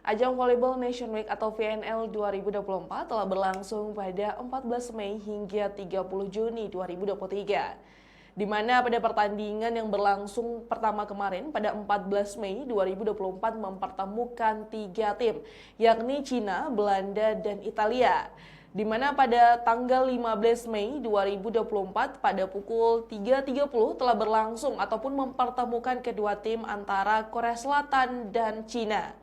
Ajang Volleyball Nation Week atau VNL 2024 telah berlangsung pada 14 Mei hingga 30 Juni 2023. Di mana pada pertandingan yang berlangsung pertama kemarin pada 14 Mei 2024 mempertemukan tiga tim, yakni Cina, Belanda, dan Italia. Di mana pada tanggal 15 Mei 2024 pada pukul 3.30 telah berlangsung ataupun mempertemukan kedua tim antara Korea Selatan dan Cina,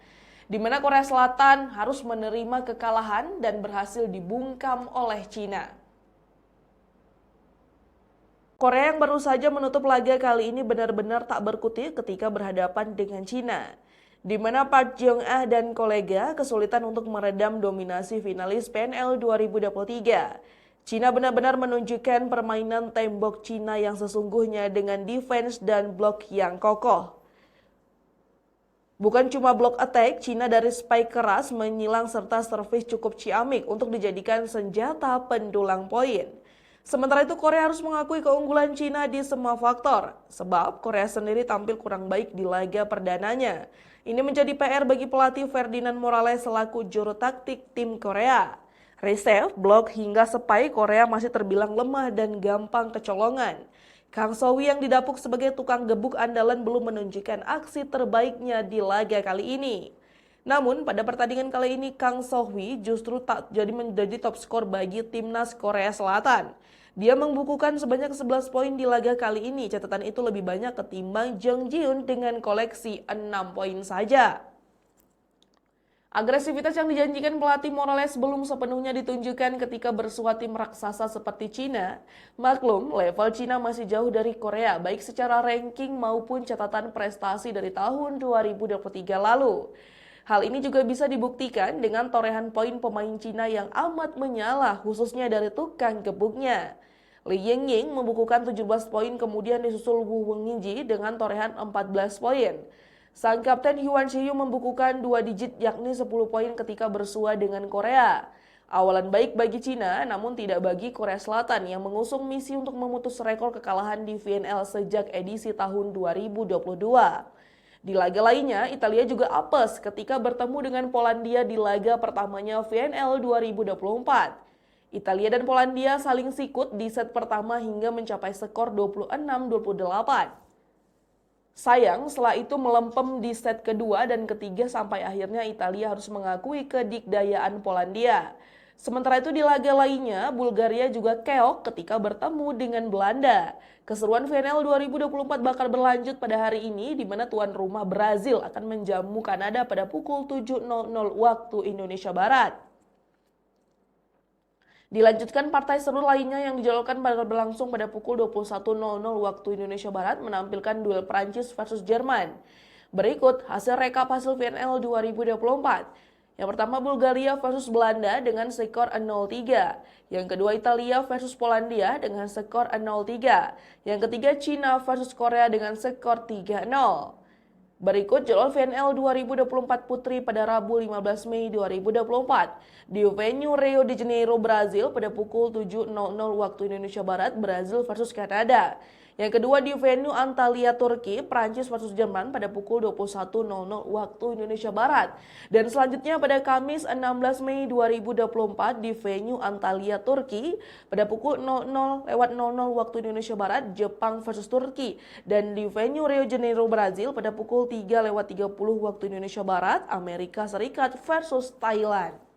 di mana Korea Selatan harus menerima kekalahan dan berhasil dibungkam oleh Cina. Korea yang baru saja menutup laga kali ini benar-benar tak berkutik ketika berhadapan dengan Cina, di mana Park Jeong-ah dan kolega kesulitan untuk meredam dominasi finalis PNL 2023. Cina benar-benar menunjukkan permainan tembok Cina yang sesungguhnya dengan defense dan blok yang kokoh. Bukan cuma block attack, Cina dari spike keras menyilang serta servis cukup ciamik untuk dijadikan senjata pendulang poin. Sementara itu Korea harus mengakui keunggulan Cina di semua faktor, sebab Korea sendiri tampil kurang baik di laga perdananya. Ini menjadi PR bagi pelatih Ferdinand Morales selaku juru taktik tim Korea. Reserve, blok hingga spike Korea masih terbilang lemah dan gampang kecolongan. Kang Sohwi yang didapuk sebagai tukang gebuk andalan belum menunjukkan aksi terbaiknya di laga kali ini. Namun pada pertandingan kali ini Kang Sohwi justru tak jadi menjadi top skor bagi timnas Korea Selatan. Dia membukukan sebanyak 11 poin di laga kali ini. Catatan itu lebih banyak ketimbang Jung Ji-Hyun dengan koleksi 6 poin saja. Agresivitas yang dijanjikan pelatih Morales belum sepenuhnya ditunjukkan ketika bersua tim raksasa seperti Cina. Maklum, level Cina masih jauh dari Korea, baik secara ranking maupun catatan prestasi dari tahun 2023 lalu. Hal ini juga bisa dibuktikan dengan torehan poin pemain Cina yang amat menyala, khususnya dari tukang gebuknya. Li Yingying membukukan 17 poin, kemudian disusul Wu Wenjie dengan torehan 14 poin. Sang kapten Hwang Ji-Hyun membukukan 2 digit yakni 10 poin ketika bersua dengan Korea. Awalan baik bagi Cina, namun tidak bagi Korea Selatan yang mengusung misi untuk memutus rekor kekalahan di VNL sejak edisi tahun 2022. Di laga lainnya, Italia juga apes ketika bertemu dengan Polandia di laga pertamanya VNL 2024. Italia dan Polandia saling sikut di set pertama hingga mencapai skor 26-28. Sayang, setelah itu melempem di set kedua dan ketiga sampai akhirnya Italia harus mengakui kedikdayaan Polandia. Sementara itu di laga lainnya, Bulgaria juga keok ketika bertemu dengan Belanda. Keseruan VNL 2024 bakal berlanjut pada hari ini di mana tuan rumah Brazil akan menjamu Kanada pada pukul 7.00 waktu Indonesia Barat. Dilanjutkan partai seru lainnya yang dijadwalkan berlangsung pada pukul 21.00 waktu Indonesia Barat menampilkan duel Prancis versus Jerman. Berikut hasil rekap hasil VNL 2024. Yang pertama Bulgaria versus Belanda dengan skor 0-3. Yang kedua Italia versus Polandia dengan skor 0-3. Yang ketiga Cina versus Korea dengan skor 3-0. Berikut jadwal VNL 2024 Putri pada Rabu 15 Mei 2024. Di venue Rio de Janeiro, Brazil pada pukul 7.00 waktu Indonesia Barat, Brazil versus Kanada. Yang kedua di venue Antalya, Turki, Prancis versus Jerman pada pukul 21.00 waktu Indonesia Barat. Dan selanjutnya pada Kamis 16 Mei 2024 di venue Antalya, Turki pada pukul 00.00 waktu Indonesia Barat, Jepang versus Turki. Dan di venue Rio de Janeiro, Brazil pada pukul 3.30 waktu Indonesia Barat, Amerika Serikat versus Thailand.